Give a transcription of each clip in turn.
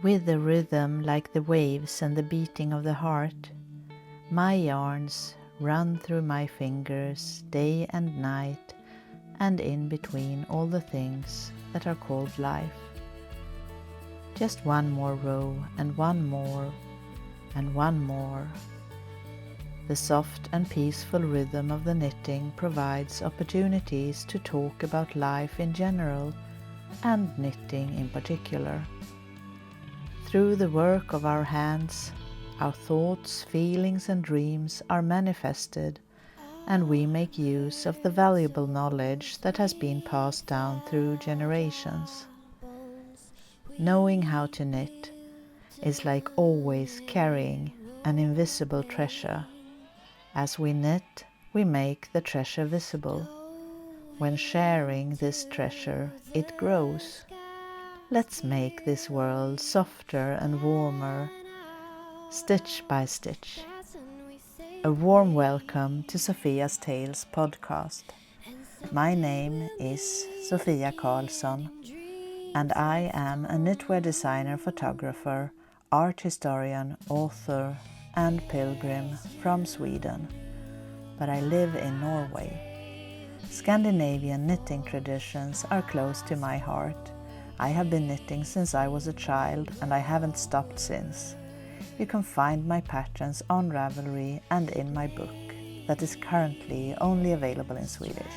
With a rhythm like the waves and the beating of the heart, my yarns run through my fingers day and night, and in between all the things that are called life. Just one more row, and one more, and one more. The soft and peaceful rhythm of the knitting provides opportunities to talk about life in general and knitting in particular. Through the work of our hands, our thoughts, feelings and dreams are manifested, and we make use of the valuable knowledge that has been passed down through generations. Knowing how to knit is like always carrying an invisible treasure. As we knit, we make the treasure visible. When sharing this treasure, it grows. Let's make this world softer and warmer, stitch by stitch. A warm welcome to Sofia's Tales podcast. My name is Sofia Karlsson, and I am a knitwear designer, photographer, art historian, author and pilgrim from Sweden, but I live in Norway. Scandinavian knitting traditions are close to my heart. I have been knitting since I was a child, and I haven't stopped since. You can find my patterns on RAVELRY and in my book that is currently only available in Swedish.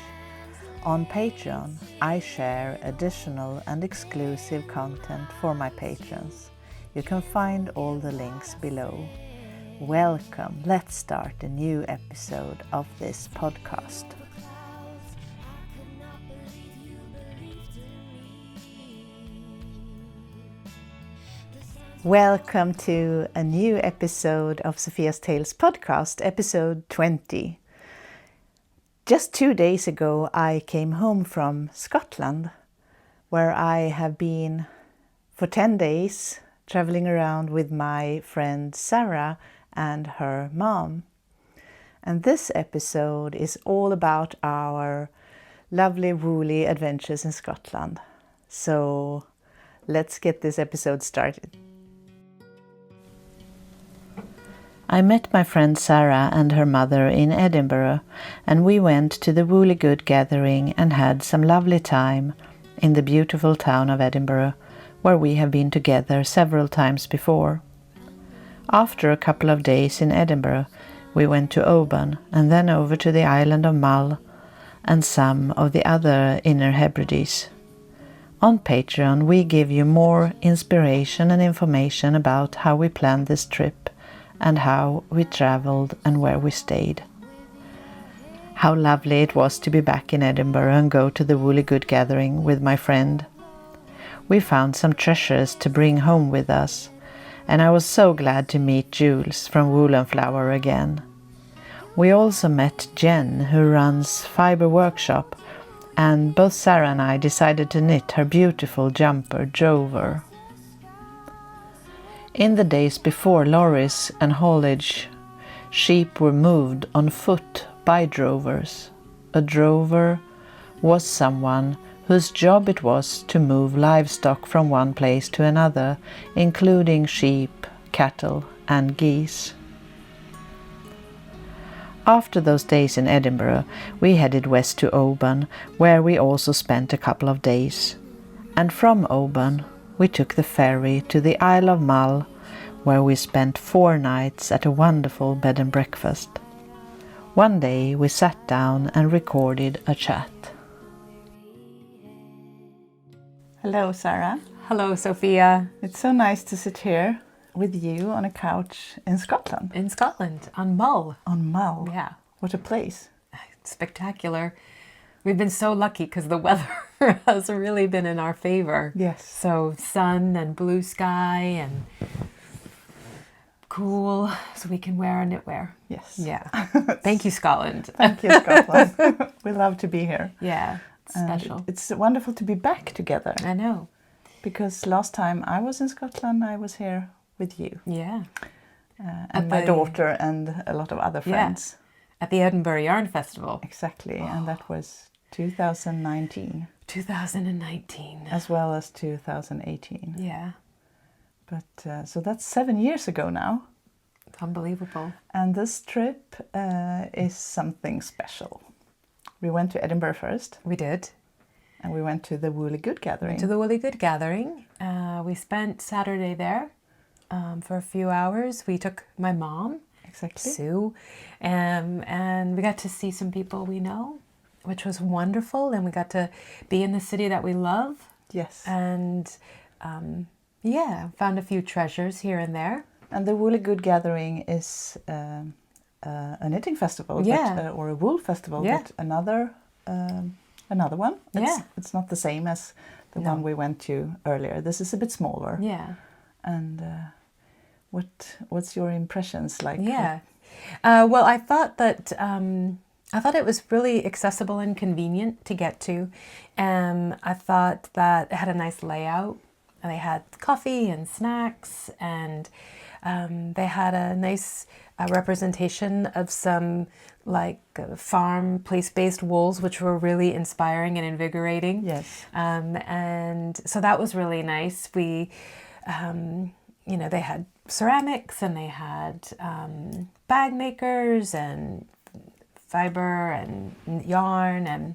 On Patreon, I share additional and exclusive content for my patrons. You can find all the links below. Welcome, let's start a new episode of this podcast. Welcome to a new episode of Sofia's Tales podcast, episode 20. Just 2 days ago I came home from Scotland, where I have been for 10 days traveling around with my friend Sarah and her mom. And this episode is all about our lovely woolly adventures in Scotland. So let's get this episode started. I met my friend Sarah and her mother in Edinburgh, and we went to the Woolly Good gathering and had some lovely time in the beautiful town of Edinburgh, where we have been together several times before. After a couple of days in Edinburgh, we went to Oban and then over to the island of Mull and some of the other Inner Hebrides. On Patreon, we give you more inspiration and information about how we planned this trip and how we traveled and where we stayed. How lovely it was to be back in Edinburgh and go to the Woolly Good gathering with my friend. We found some treasures to bring home with us, and I was so glad to meet Jules from Wool and Flower again. We also met Jen, who runs Fiber Workshop, and both Sarah and I decided to knit her beautiful jumper drover. In the days before lorries and haulage, sheep were moved on foot by drovers. A drover was someone whose job it was to move livestock from one place to another, including sheep, cattle and geese. After those days in Edinburgh, we headed west to Oban, where we also spent a couple of days. And from Oban, we took the ferry to the Isle of Mull, where we spent 4 nights at a wonderful bed and breakfast. One day we sat down and recorded a chat. Hello, Sarah. Hello, Sophia. It's so nice to sit here with you on a couch in Scotland. In Scotland, on Mull. On Mull. Yeah. What a place. Spectacular. We've been so lucky because the weather has really been in our favor. Yes. So sun and blue sky and cool, so we can wear our knitwear. Yes. Yeah. Thank you, Scotland. Thank you, Scotland. We love to be here. Yeah, it's special. It's wonderful to be back together. I know. Because last time I was in Scotland, I was here with you. Yeah. And my daughter and a lot of other friends. At the Edinburgh Yarn Festival. Exactly, and that was 2019. 2019. As well as 2018. Yeah. But so that's 7 years ago now. It's unbelievable. And this trip is something special. We went to Edinburgh first. We did. And we went to the Woolly Good Gathering. To the Woolly Good Gathering. We spent Saturday there for a few hours. We took my mom, Exactly. Sue, and we got to see some people we know, which was wonderful. And we got to be in the city that we love. Yes. And found a few treasures here and there. And the Woolly Good Gathering is a knitting festival, but, or a wool festival, but another one. It's not the same as the one we went to earlier. This is a bit smaller. Yeah. And what's your impressions like? Yeah. Well, I thought it was really accessible and convenient to get to. I thought that it had a nice layout. And they had coffee and snacks, and they had a nice representation of some farm place-based wools, which were really inspiring and invigorating. Yes. And so that was really nice. We, they had ceramics, and they had bag makers and fiber and yarn, and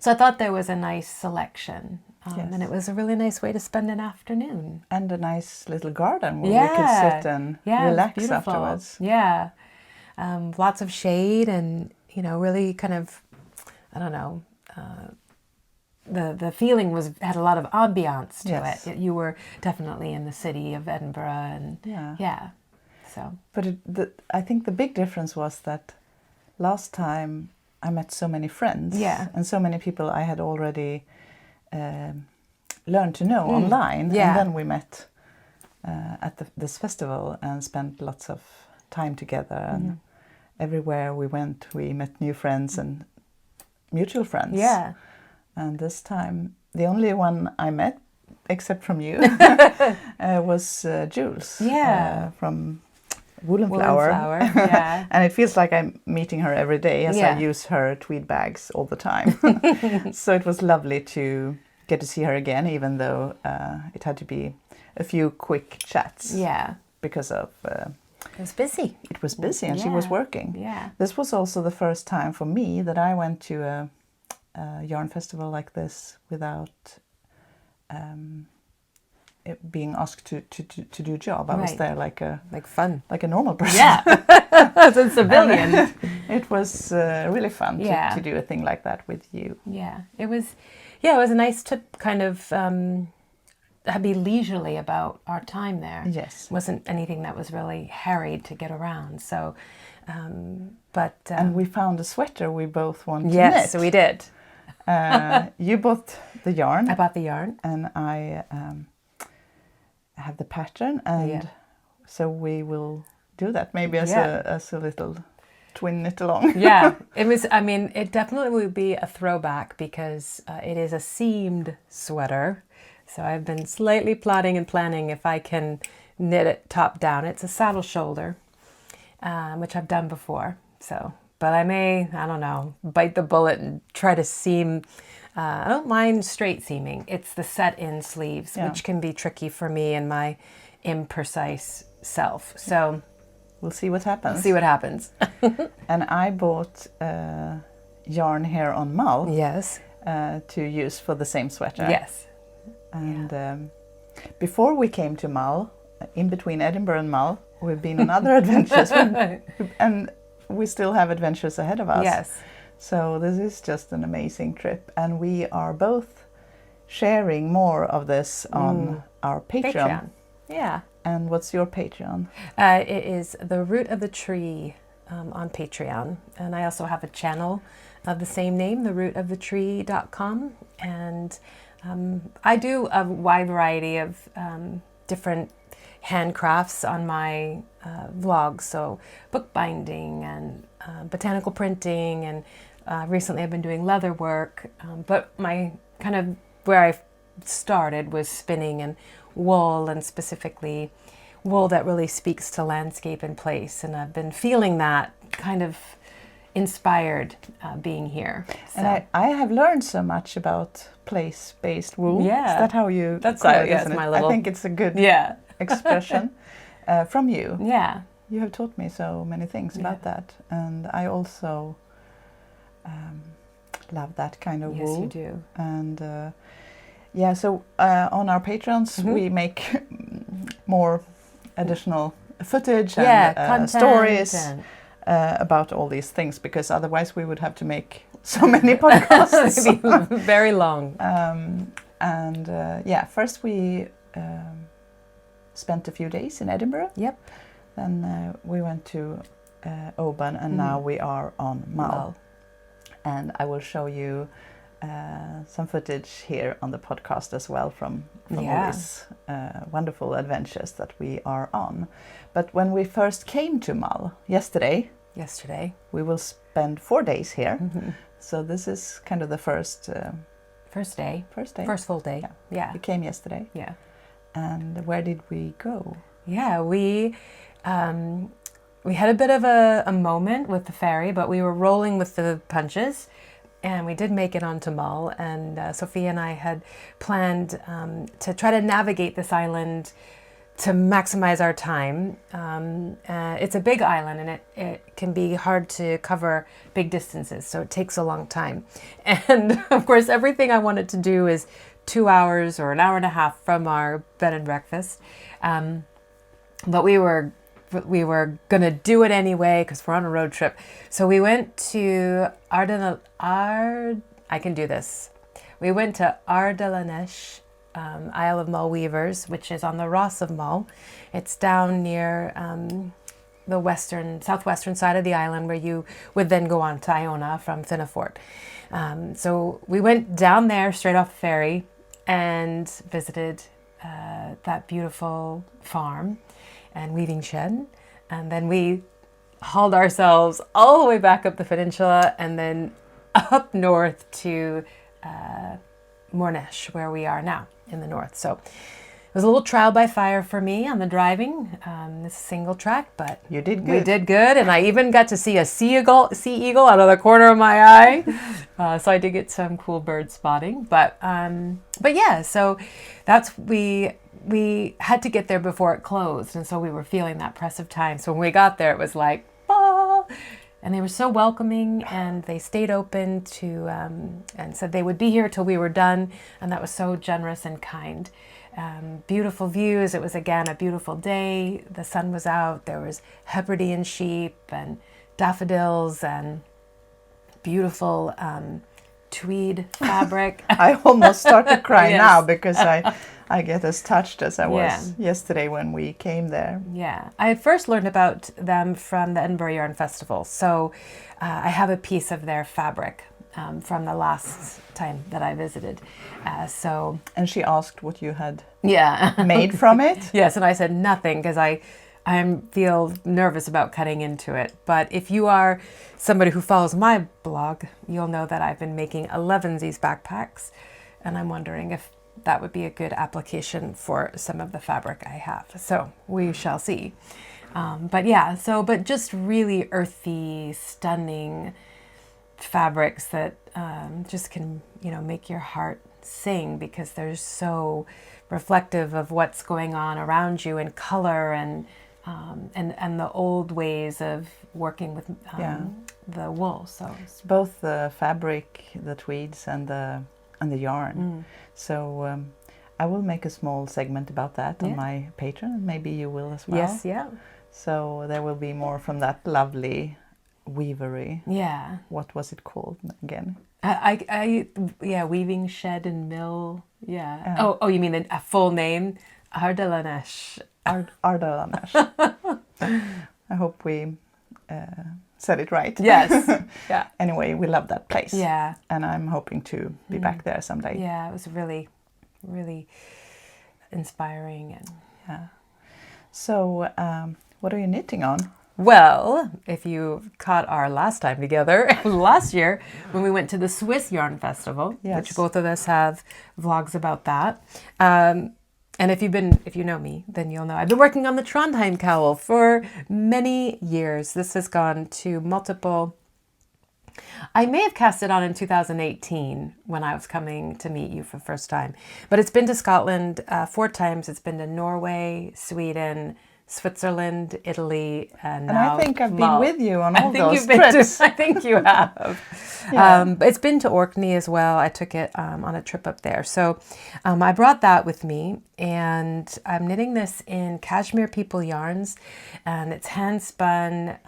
so I thought there was a nice selection. And it was a really nice way to spend an afternoon. And a nice little garden where we could sit and relax afterwards. Yeah. Lots of shade and, really kind of, I don't know, the feeling had a lot of ambiance to it. You were definitely in the city of Edinburgh and so. But I think the big difference was that last time I met so many friends and so many people I had already learned to know online, and then we met at this festival and spent lots of time together, and everywhere we went we met new friends and mutual friends. And this time the only one I met, except from you, was Jules from Woolen Flower. And it feels like I'm meeting her every day as I use her tweed bags all the time. So it was lovely to get to see her again, even though it had to be a few quick chats. Because of... it was busy. It was busy, and she was working. This was also the first time for me that I went to a yarn festival like this without being asked to do a job. I was there like fun, like a normal person. As a civilian. It was really fun to do a thing like that with you. It was nice to kind of be leisurely about our time there. It wasn't anything that was really harried to get around. So, and we found a sweater we both wanted to knit. Yes, we did. You bought the yarn. I bought the yarn, and I have the pattern, and so we will do that maybe as a little twin knit along. It was. I mean, it definitely would be a throwback because it is a seamed sweater. So I've been slightly plotting and planning if I can knit it top down. It's a saddle shoulder, which I've done before. So, but I don't know, bite the bullet and try to seam. I don't mind straight seaming. It's the set-in sleeves, which can be tricky for me and my imprecise self. So we'll see what happens. And I bought yarn here on Mull. To use for the same sweater. And before we came to Mull, in between Edinburgh and Mull, we've been on other adventures, and we still have adventures ahead of us. So this is just an amazing trip, and we are both sharing more of this on our Patreon. And what's your Patreon? It is The Root of the Tree on Patreon, and I also have a channel of the same name, therootofthetree.com, and I do a wide variety of different handcrafts on my vlogs, so bookbinding and botanical printing, and recently I've been doing leather work, but my kind of where I started was spinning and wool, and specifically wool that really speaks to landscape and place, and I've been feeling that kind of inspired being here. So. And I have learned so much about place-based wool. Yeah. Is that how you That's call how, it, yeah, isn't it's it? my little... I think it's a good expression from you. Yeah. You have taught me so many things about that. And I also love that kind of wool. Yes, you do. And so on our Patreons, we make more additional footage and stories about all these things, because otherwise we would have to make so many podcasts. It'd be very long. First we spent a few days in Edinburgh. Yep. Then we went to Oban, and now we are on Mull. And I will show you some footage here on the podcast as well from all these wonderful adventures that we are on. But when we first came to Mull yesterday, we will spend 4 days here. So this is kind of the first day. First full day. Yeah. We came yesterday. Yeah. And where did we go? Yeah, we had a bit of a moment with the ferry, but we were rolling with the punches, and we did make it onto Mull. And Sophia and I had planned to try to navigate this island to maximize our time. It's a big island, and it can be hard to cover big distances, so it takes a long time. And of course, everything I wanted to do is 2 hours or an hour and a half from our bed and breakfast. But we were gonna do it anyway because we're on a road trip. So we went to I can do this. We went to Ardalanish, Isle of Mull Weavers, which is on the Ross of Mull. It's down near the southwestern side of the island, where you would then go on to Iona from Finnafort. So we went down there straight off the ferry and visited that beautiful farm and weaving shed, and then we hauled ourselves all the way back up the peninsula and then up north to Mournesh, where we are now in the north. So it was a little trial by fire for me on the driving. This single track, but you did good. We did good, and I even got to see a sea eagle out of the corner of my eye. So I did get some cool bird spotting. But yeah, so we had to get there before it closed, and so we were feeling that press of time. So when we got there, it was like, and they were so welcoming, and they stayed open to and said they would be here till we were done, and that was so generous and kind. Beautiful views. It was again a beautiful day. The sun was out. There was Hebridean sheep and daffodils and beautiful tweed fabric. I almost start to cry now because I get as touched as I was yesterday when we came there. Yeah. I had first learned about them from the Edinburgh Yarn Festival. So I have a piece of their fabric from the last time that I visited. And she asked what you had made from it? Yes, and I said nothing because I feel nervous about cutting into it. But if you are somebody who follows my blog, you'll know that I've been making 11sies backpacks, and I'm wondering if that would be a good application for some of the fabric I have. So we shall see. But just really earthy, stunning fabrics that just can, make your heart sing, because they're so reflective of what's going on around you in color and the old ways of working with the wool. So both the fabric, the tweeds, and the yarn. So I will make a small segment about that on my Patreon, and maybe you will as well. Yes, yeah. So there will be more from that lovely weavery. Yeah. What was it called again? Weaving Shed and Mill. Yeah. Oh, you mean a full name? Ardalanish. Ardalanish. I hope we said it right. Yes. Yeah. Anyway, we love that place. Yeah. And I'm hoping to be back there someday. Yeah, it was really, really inspiring. And So, what are you knitting on? Well, if you caught our last time together, last year, when we went to the Swiss Yarn Festival, which both of us have vlogs about that. And if you know me, then you'll know I've been working on the Trondheim cowl for many years. This has gone to multiple I may have cast it on in 2018 when I was coming to meet you for the first time. But it's been to Scotland 4 times. It's been to Norway, Sweden, Switzerland, Italy, and now I think I've Mull. been with you on all those you've been trips. I think you have. Yeah. It's been to Orkney as well. I took it on a trip up there. So I brought that with me, and I'm knitting this in Cashmere People yarns, and it's hand spun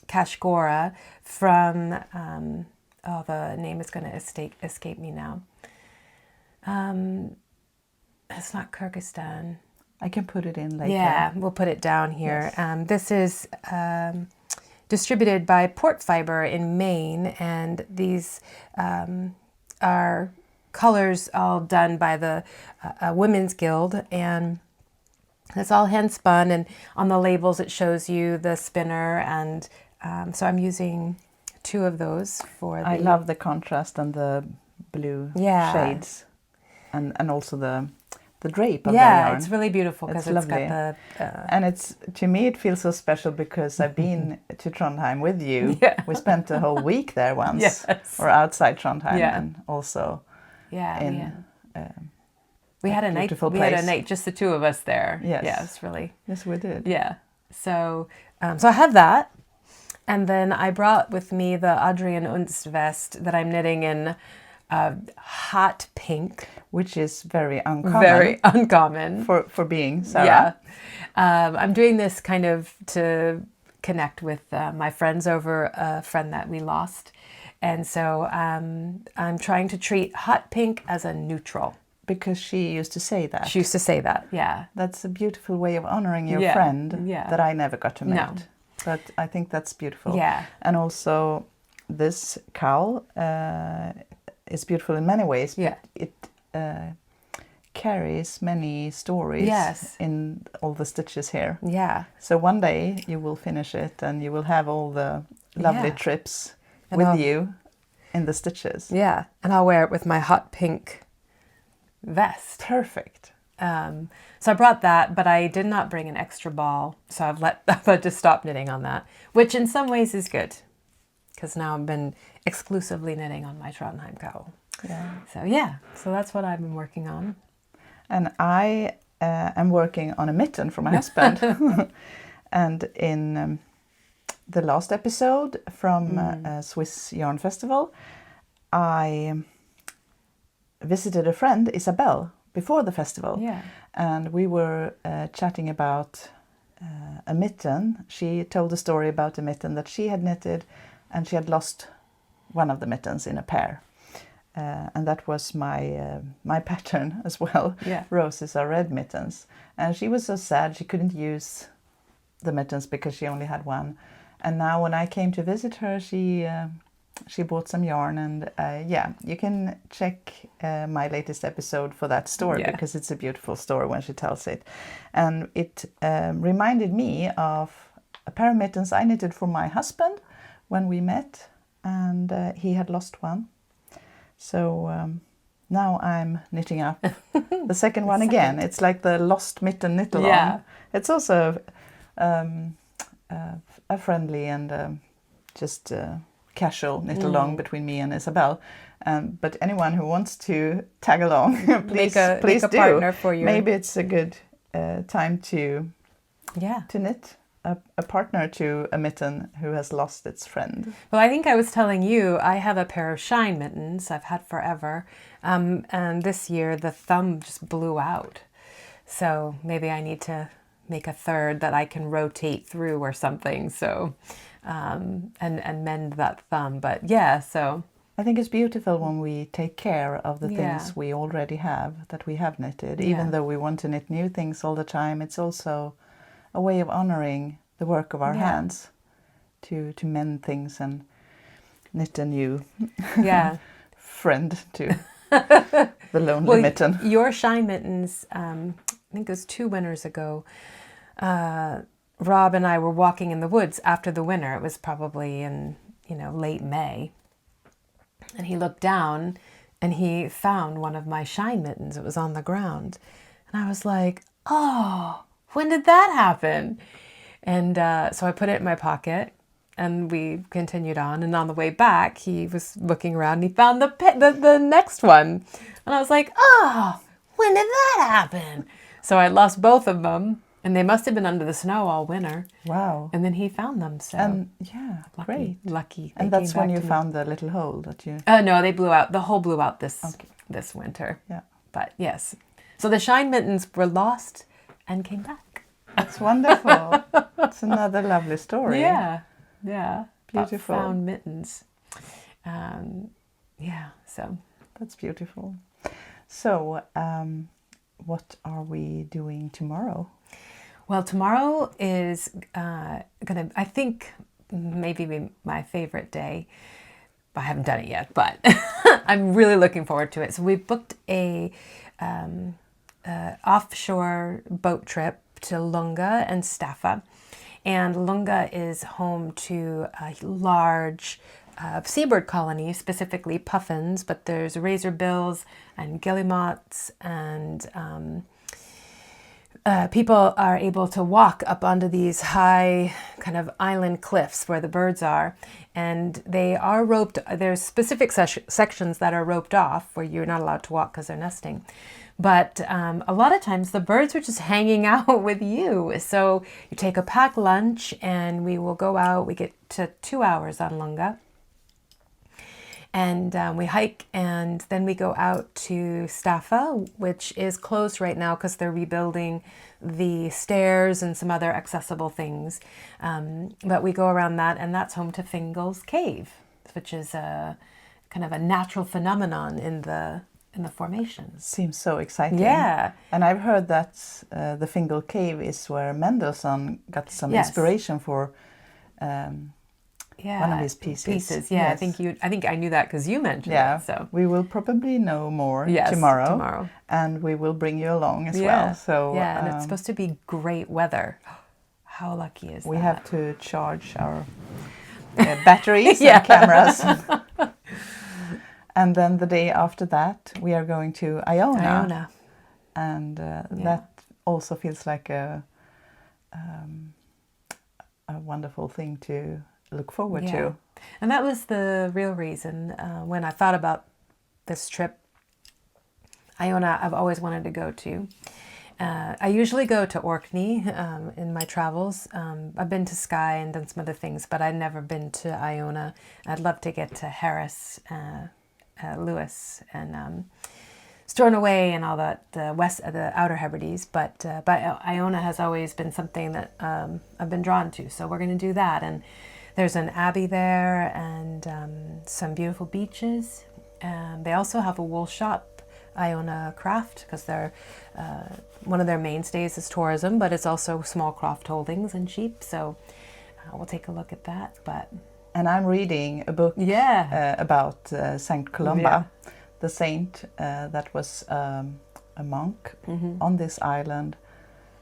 Cashgora from, the name is going to escape me now. It's not Kyrgyzstan. I can put it in later. Yeah, we'll put it down here. Yes. This is distributed by Port Fiber in Maine, and these are colors all done by the Women's Guild, and it's all hand spun, and on the labels it shows you the spinner, and so I'm using 2 of those for the... I love the contrast and the blue shades, and also the drape of the yarn. It's really beautiful because it's lovely. got the... And it's, to me, it feels so special because I've been to Trondheim with you. Yeah. We spent a whole week there once, Yes. or outside Trondheim, Yeah. and also we had a night. beautiful We had a place. night, just the 2 of us there. Yes. Yeah, it's really... Yes, we did. Yeah. So so I have that. And then I brought with me the Ardalanish vest that I'm knitting in hot pink. Which is very uncommon. Very uncommon. For being Sarah. Yeah. I'm doing this kind of to connect with my friends over a friend that we lost. And so I'm trying to treat hot pink as a neutral. Because she used to say that. She used to say that, yeah. That's a beautiful way of honoring your Yeah, friend yeah. that I never got to meet. No. But I think that's beautiful. Yeah. And also this cowl is beautiful in many ways. Yeah. But it carries many stories in all the stitches here. Yeah. So one day you will finish it and you will have all the lovely trips And with I'll- you in the stitches. Yeah. And I'll wear it with my hot pink vest. Perfect. So I brought that, but I did not bring an extra ball. So I've had to stop knitting on that, which in some ways is good because now I've been exclusively knitting on my Trondheim cowl. Yeah. So that's what I've been working on. And I am working on a mitten for my husband. And in the last episode from Swiss Yarn Festival, I visited a friend, Isabel, before the festival. Yeah. And we were chatting about a mitten. She told a story about a mitten that she had knitted, and she had lost one of the mittens in a pair. And that was my pattern as well. Yeah. Roses are red mittens. And she was so sad she couldn't use the mittens because she only had one. And now when I came to visit her, she bought some yarn, and you can check my latest episode for that story because it's a beautiful story when she tells it. And it reminded me of a pair of mittens I knitted for my husband when we met, and he had lost one. So now I'm knitting up the second one again. It's like the lost mitten knit along. Yeah. It's also a friendly and just casual knit along between me and Isabel. But anyone who wants to tag along, please make a do. partner for you. Maybe it's a good time to knit a partner to a mitten who has lost its friend. Well, I think I was telling you, I have a pair of shine mittens I've had forever. And this year the thumb just blew out. So maybe I need to make a third that I can rotate through or something. So, and mend that thumb. But so. I think it's beautiful when we take care of the Yeah. things we already have, that we have knitted. Even though we want to knit new things all the time, it's also a way of honoring the work of our hands to mend things and knit a new friend to the lonely mitten. Your shine mittens, I think it was 2 winters ago, Rob and I were walking in the woods after the winter. It was probably in, late May. And he looked down and he found one of my shine mittens. It was on the ground. And I was like, oh, when did that happen? And so I put it in my pocket And we continued on, and on the way back, he was looking around and he found the next one. And I was like, oh, when did that happen? So I lost both of them, and they must have been under the snow all winter. Wow. And then he found them, so. And yeah, lucky, great. Lucky. And that's when you found the little hole that you... No, they blew out. The hole blew out this winter. Yeah. But yes. So the shine mittens were lost and came back. That's wonderful. It's another lovely story. Yeah. Yeah. Beautiful. Found mittens. Yeah, so. That's beautiful. So, what are we doing tomorrow? Well, tomorrow is gonna, I think, maybe be my favorite day. I haven't done it yet, but I'm really looking forward to it. So we booked a offshore boat trip to Lunga and Staffa. And Lunga is home to a large seabird colony, specifically puffins, but there's razorbills and guillemots, and people are able to walk up onto these high kind of island cliffs where the birds are, and they are roped. There's specific sections that are roped off where you're not allowed to walk because they're nesting. But a lot of times the birds are just hanging out with you. So you take a packed lunch and we will go out. We get to 2 hours on Lunga. And we hike, and then we go out to Staffa, which is closed right now because they're rebuilding the stairs and some other accessible things. But we go around that, and that's home to Fingal's Cave, which is a kind of a natural phenomenon in the formations. Seems so exciting. Yeah. And I've heard that the Fingal Cave is where Mendelssohn got some inspiration for one of his pieces. Yeah, Yes. I think I knew that because you mentioned it. So we will probably know more tomorrow, and we will bring you along as well. So and it's supposed to be great weather. How lucky is that? We have to charge our batteries and cameras. And then the day after that, we are going to Iona. And that also feels like a wonderful thing to look forward to. And that was the real reason when I thought about this trip. Iona, I've always wanted to go to. I usually go to Orkney in my travels. I've been to Skye and done some other things, but I've never been to Iona. I'd love to get to Harris, Lewis, and Stornoway and all that, the Outer Hebrides. But Iona has always been something that I've been drawn to. So we're going to do that. And there's an abbey there, and some beautiful beaches. They also have a wool shop, Iona Craft, because they're one of their mainstays is tourism, but it's also small craft holdings and sheep. So we'll take a look at that. And I'm reading a book about Saint Columba, the saint that was a monk on this island,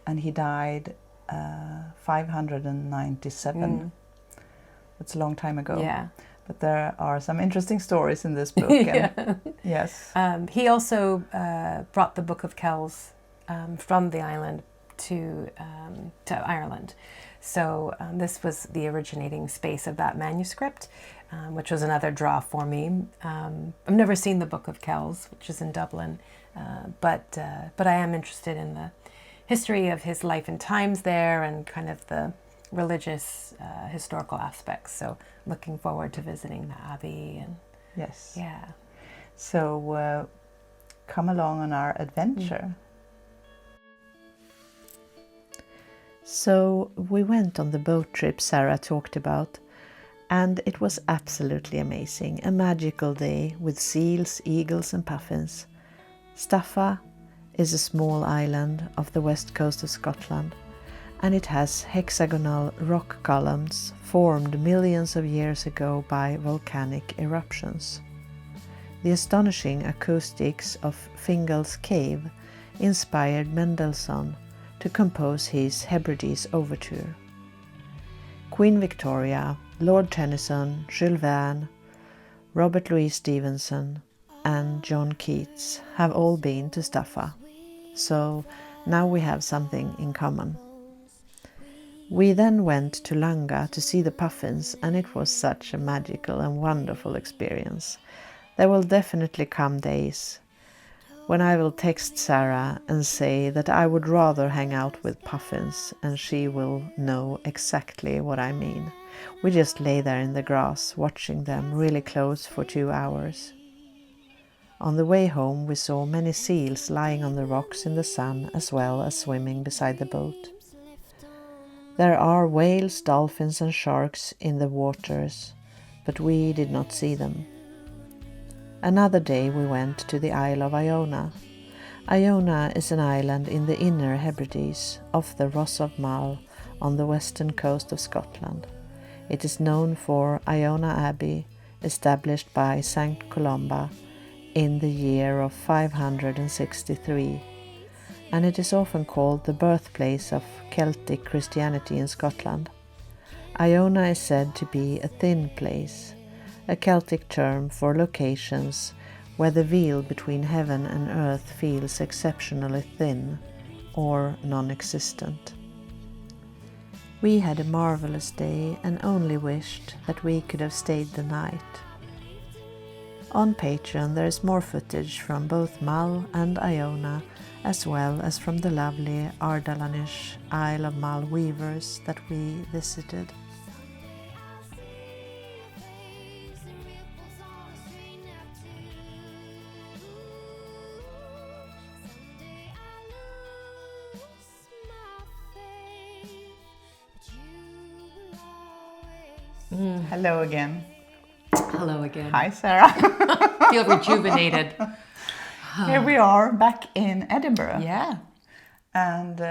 and he died 597. It's a long time ago. Yeah. But there are some interesting stories in this book. And yes. He also brought the Book of Kells from the island to Ireland. So this was the originating space of that manuscript, which was another draw for me. I've never seen the Book of Kells, which is in Dublin, but I am interested in the history of his life and times there, and kind of the religious historical aspects. So looking forward to visiting the abbey. And yes. Yeah. So come along on our adventure. So we went on the boat trip Sarah talked about, and it was absolutely amazing. A magical day with seals, eagles and puffins. Staffa is a small island off the west coast of Scotland, and it has hexagonal rock columns formed millions of years ago by volcanic eruptions. The astonishing acoustics of Fingal's Cave inspired Mendelssohn to compose his Hebrides Overture. Queen Victoria, Lord Tennyson, Jules Verne, Robert Louis Stevenson and John Keats have all been to Staffa, so now we have something in common. We then went to Lunga to see the puffins, and it was such a magical and wonderful experience. There will definitely come days when I will text Sarah and say that I would rather hang out with puffins, and she will know exactly what I mean. We just lay there in the grass watching them really close for 2 hours. On the way home we saw many seals lying on the rocks in the sun as well as swimming beside the boat. There are whales, dolphins and sharks in the waters, but we did not see them. Another day we went to the Isle of Iona. Iona is an island in the Inner Hebrides off the Ross of Mull on the western coast of Scotland. It is known for Iona Abbey, established by St. Columba in the year of 563, and it is often called the birthplace of Celtic Christianity in Scotland. Iona is said to be a thin place, a Celtic term for locations where the veil between heaven and earth feels exceptionally thin or non-existent. We had a marvelous day and only wished that we could have stayed the night. On Patreon there is more footage from both Mull and Iona, as well as from the lovely Ardalanish Isle of Mull weavers that we visited. Hello again. Hello again. Hi, Sarah. Feel rejuvenated. Here we are back in Edinburgh. Yeah. And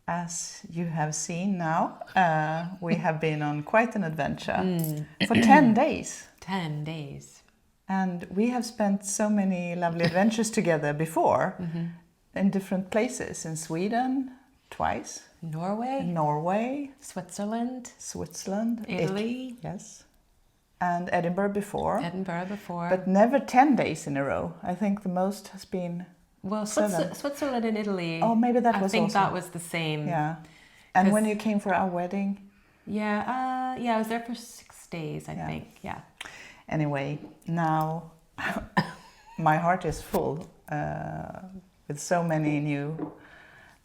as you have seen now, we have been on quite an adventure for 10 days. 10 days. And we have spent so many lovely adventures together before in different places. In Sweden, twice. Norway. Switzerland. Italy. Yes. And Edinburgh before. But But never 10 days in a row. I think the most has been well, 7. Switzerland and Italy. Oh, maybe that was I think also. that was the same. Yeah. And when you came for our wedding? Yeah, I was there for 6 days, I think. Yeah. Anyway, now my heart is full with so many new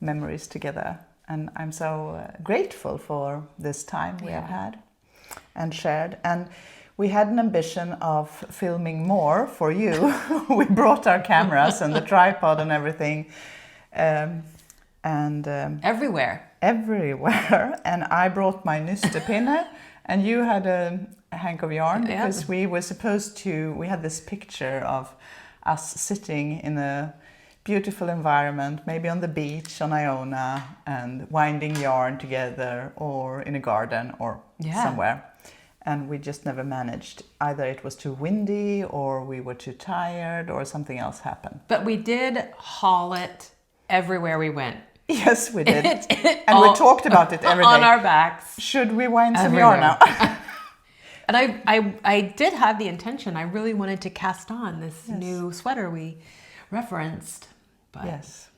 memories together. And I'm so grateful for this time we have had and shared. And we had an ambition of filming more for you. We brought our cameras and the tripod and everything. Everywhere. And I brought my nystepinne and you had a hank of yarn because we were supposed to, we had this picture of us sitting in a beautiful environment, maybe on the beach on Iona, and winding yarn together or in a garden or somewhere. And we just never managed. Either it was too windy or we were too tired or something else happened. But we did haul it everywhere we went. Yes, we did. And we talked about it every day. On our backs. Should we wind some yarn now? And I did have the intention. I really wanted to cast on this new sweater we referenced. But yes.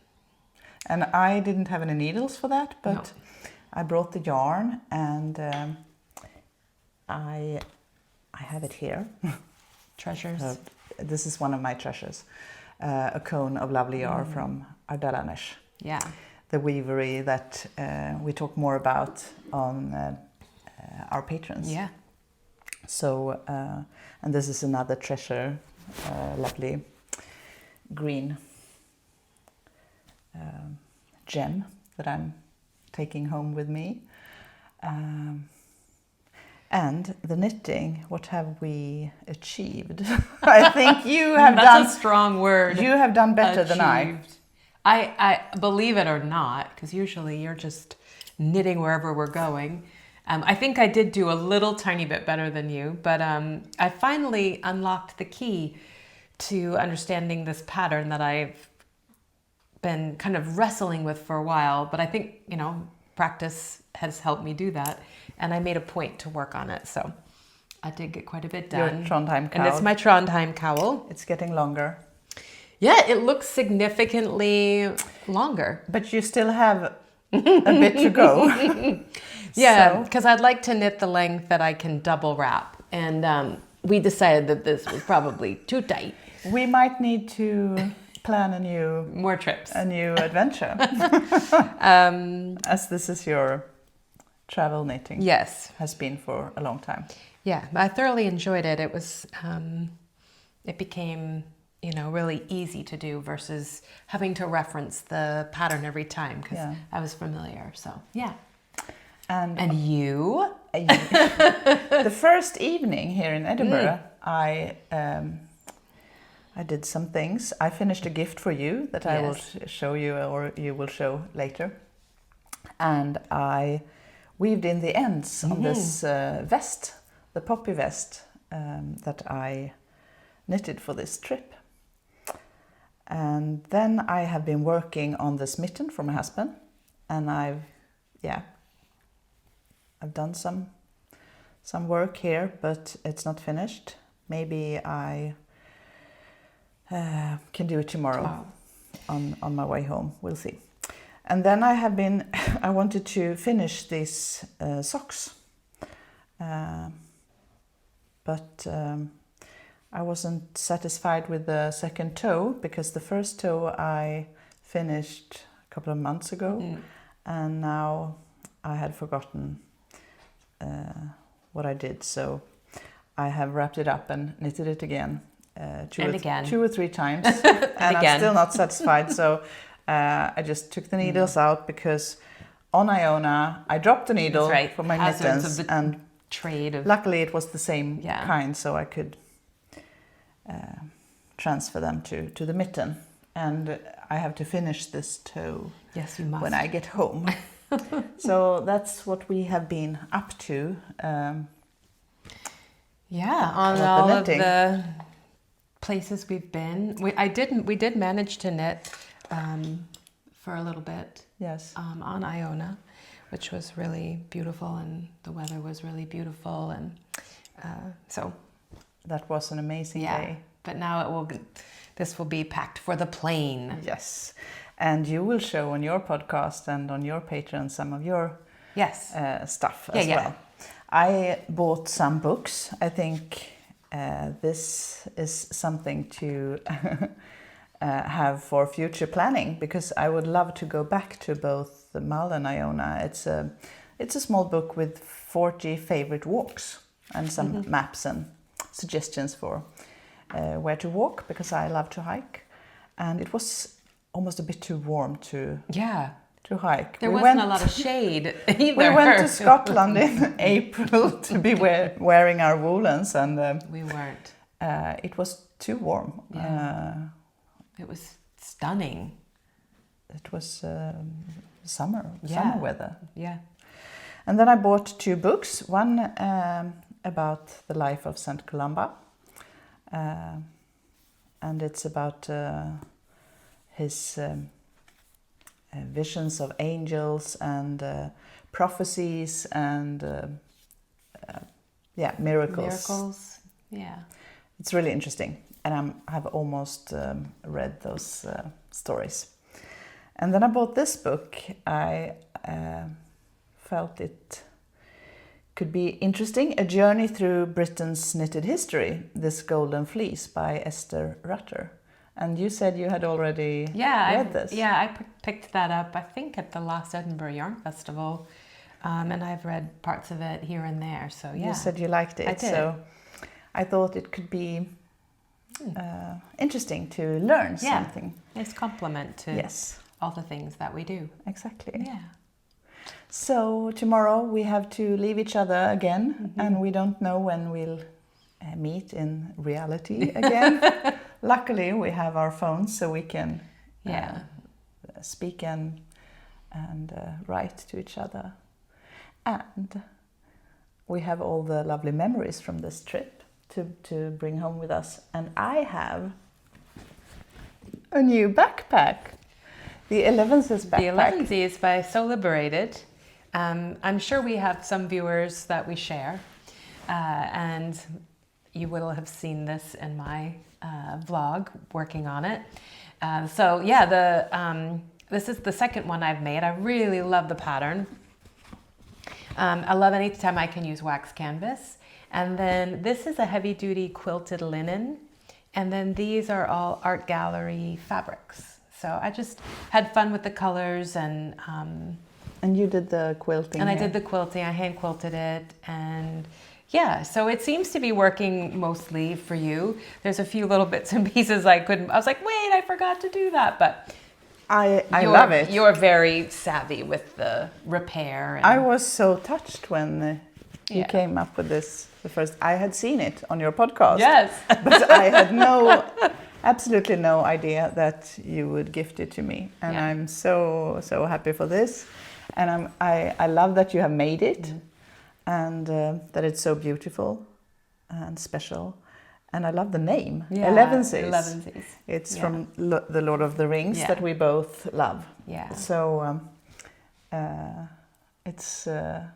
And I didn't have any needles for that, but I brought the yarn and I have it here. Treasures. This is one of my treasures. A cone of lovely yarn from Ardalanish. Yeah. The weavery that we talk more about on our patrons. Yeah. So, and this is another treasure, lovely green gem that I'm taking home with me. And the knitting, what have we achieved? I think you have done... That's a strong word. You have done better than I. I believe it or not, because usually you're just knitting wherever we're going. I think I did do a little tiny bit better than you, but I finally unlocked the key to understanding this pattern that I've been kind of wrestling with for a while. But I think, you know, practice has helped me do that. And I made a point to work on it. So I did get quite a bit done. Your Trondheim cowl. And it's my Trondheim cowl. It's getting longer. Yeah, it looks significantly longer. But you still have a bit to go. Yeah, So- because I'd like to knit the length that I can double wrap. And we decided that this was probably too tight. We might need to plan More trips. a new adventure. As this is your travel knitting. Yes. Has been for a long time. Yeah, I thoroughly enjoyed it. It was, it became, really easy to do versus having to reference the pattern every time because Yeah. I was familiar. So, yeah. And you? the first evening here in Edinburgh, I did some things. I finished a gift for you that I will show you, or you will show later. And I weaved in the ends on this vest, the poppy vest that I knitted for this trip. And then I have been working on this mitten for my husband, and I've done some work here, but it's not finished. Maybe I can do it tomorrow on my way home. We'll see. And then I wanted to finish these socks, but I wasn't satisfied with the second toe because the first toe I finished a couple of months ago, and now I had forgotten what I did, so I have wrapped it up and knitted it again, two or three times, and I'm still not satisfied. So I just took the needles out because on Iona I dropped the needle for my mittens, and luckily it was the same kind, so I could transfer them to the mitten. And I have to finish this toe when I get home. So that's what we have been up to. On all of the places we've been. We did manage to knit for a little bit. Yes. On Iona, which was really beautiful, and the weather was really beautiful, and so that was an amazing day. But now this will be packed for the plane. Yes. And you will show on your podcast and on your Patreon some of your stuff as well. I bought some books. I think this is something to have for future planning, because I would love to go back to both the Mull and Iona. It's a small book with 40 favorite walks and some maps and suggestions for where to walk, because I love to hike. And it was almost a bit too warm to hike. There wasn't a lot of shade either. We went to Scotland in April to be wearing our woolens, and we weren't. It was too warm. It was stunning. It was summer weather. Yeah. And then I bought 2 books. One about the life of Saint Columba, and it's about his visions of angels and prophecies and miracles. Yeah. It's really interesting, and I have almost read those stories. And then I bought this book. I felt it could be interesting. A Journey Through Britain's Knitted History, This Golden Fleece by Esther Rutter. And you said you had already read this. Yeah, I picked that up, I think, at the last Edinburgh Yarn Festival. And I've read parts of it here and there, so yeah. You said you liked it. I did. So I thought it could be interesting to learn something. It's complement to all the things that we do. Exactly. Yeah. So tomorrow we have to leave each other again, and we don't know when we'll meet in reality again. Luckily, we have our phones, so we can speak and write to each other. And we have all the lovely memories from this trip to bring home with us. And I have a new backpack. The 11's backpack. The 11's by So Liberated. I'm sure we have some viewers that we share. And you will have seen this in my vlog working on it. This is the second one I've made. I really love the pattern. I love any time I can use wax canvas. And then this is a heavy duty quilted linen. And then these are all art gallery fabrics. So I just had fun with the colors and you did the quilting. And here. I did the quilting. I hand quilted it, and yeah. So it seems to be working mostly for you. There's a few little bits and pieces I was like, wait, I forgot to do that. But I love it. You're very savvy with the repair. And I was so touched when you came up with this. The first, I had seen it on your podcast. Yes. But I had absolutely no idea that you would gift it to me. And I'm so happy for this. And I love that you have made it and that it's so beautiful and special. And I love the name, Elevensies. It's from the Lord of the Rings that we both love. Yeah. So it's a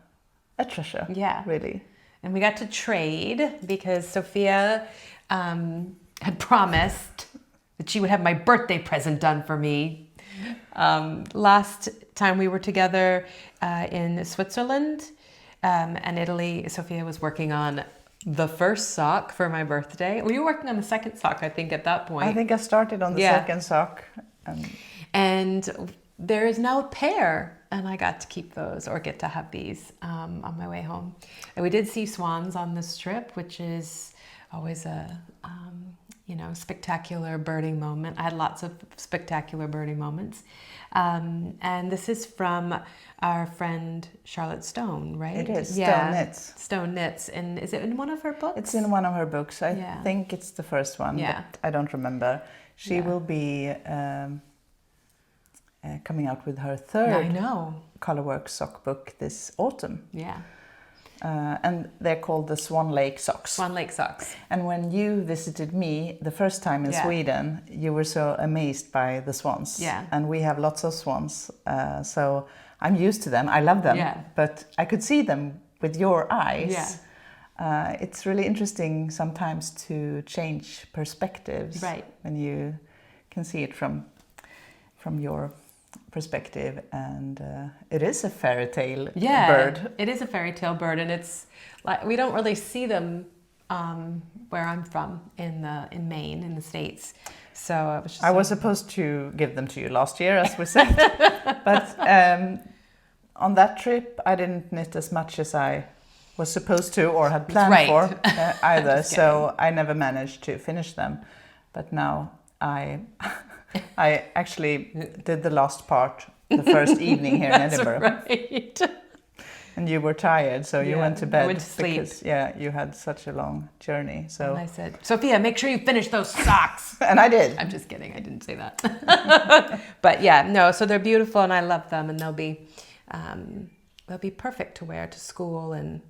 treasure, really. And we got to trade because Sophia had promised that she would have my birthday present done for me. Last time we were together in Switzerland and Italy, Sophia was working on the first sock for my birthday. Were you working on the second sock, I think, at that point? I think I started on the second sock. And there is now a pair, and I got to keep those, or get to have these on my way home. And we did see swans on this trip, which is always a spectacular birding moment. I had lots of spectacular birding moments. And this is from our friend Charlotte Stone, right? It is, Stone Knits. Stone Knits. And is it in one of her books? It's in one of her books. I think it's the first one, but I don't remember. She will be coming out with her third Colorwork sock book this autumn. Yeah. And they're called the Swan Lake socks. Swan Lake socks. And when you visited me the first time in Sweden, you were so amazed by the swans. Yeah. And we have lots of swans, so I'm used to them. I love them, but I could see them with your eyes. Yeah. It's really interesting sometimes to change perspectives. Right. When you can see it from your perspective, and it is a fairy tale bird. It is a fairy tale bird, and it's like we don't really see them where I'm from in Maine, in the States. So I was supposed to give them to you last year, as we said, but on that trip I didn't knit as much as I was supposed to or had planned for either. So I never managed to finish them, but now I actually did the last part the first evening here in Edinburgh. Right. And you were tired, so you went to bed. I went to sleep. Because you had such a long journey. So and I said, Sophia, make sure you finish those socks. And I did. I'm just kidding. I didn't say that. But so they're beautiful and I love them, and they'll be perfect to wear to school and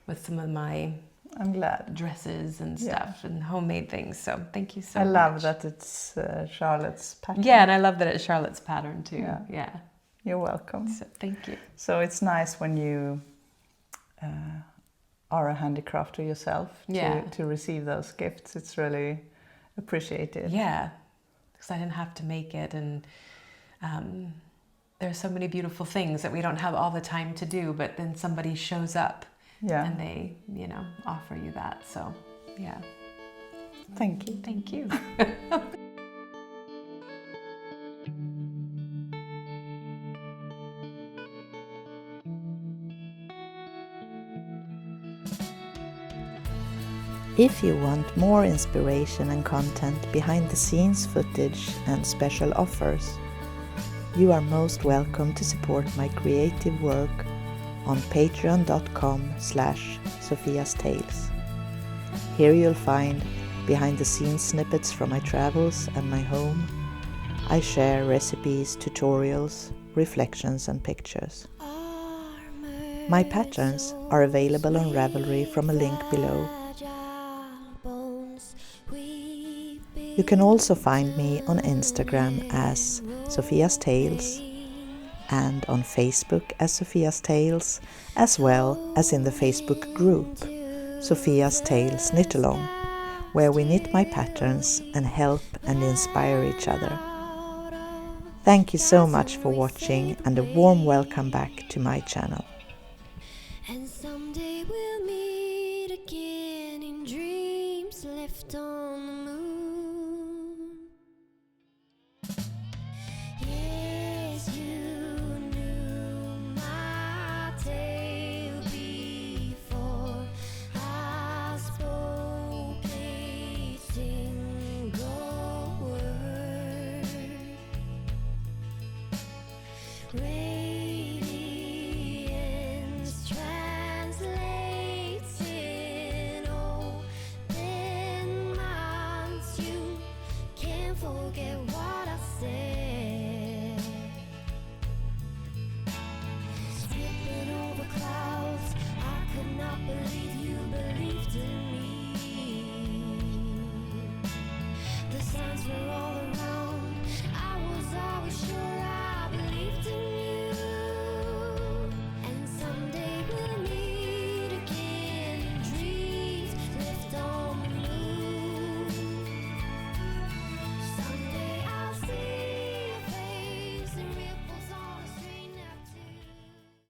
with some of my I'm glad. Dresses and stuff and homemade things. So thank you so much. I love much. that it's Charlotte's pattern. Yeah, and I love that it's Charlotte's pattern too. Yeah. You're welcome. So, thank you. So it's nice when you are a handicrafter yourself to receive those gifts. It's really appreciated. Yeah, because I didn't have to make it, and there's so many beautiful things that we don't have all the time to do, but then somebody shows up. Yeah. And they, offer you that. So, yeah. Thank you. Thank you. If you want more inspiration and content, behind the scenes footage and special offers, you are most welcome to support my creative work on patreon.com/Sofia's Tales. Here you'll find behind-the-scenes snippets from my travels and my home. I share recipes, tutorials, reflections and pictures. My patterns are available on Ravelry from a link below. You can also find me on Instagram as Sofia's Tales and on Facebook as Sofia's Tales, as well as in the Facebook group Sofia's Tales Knit Along, where we knit my patterns and help and inspire each other. Thank you so much for watching and a warm welcome back to my channel.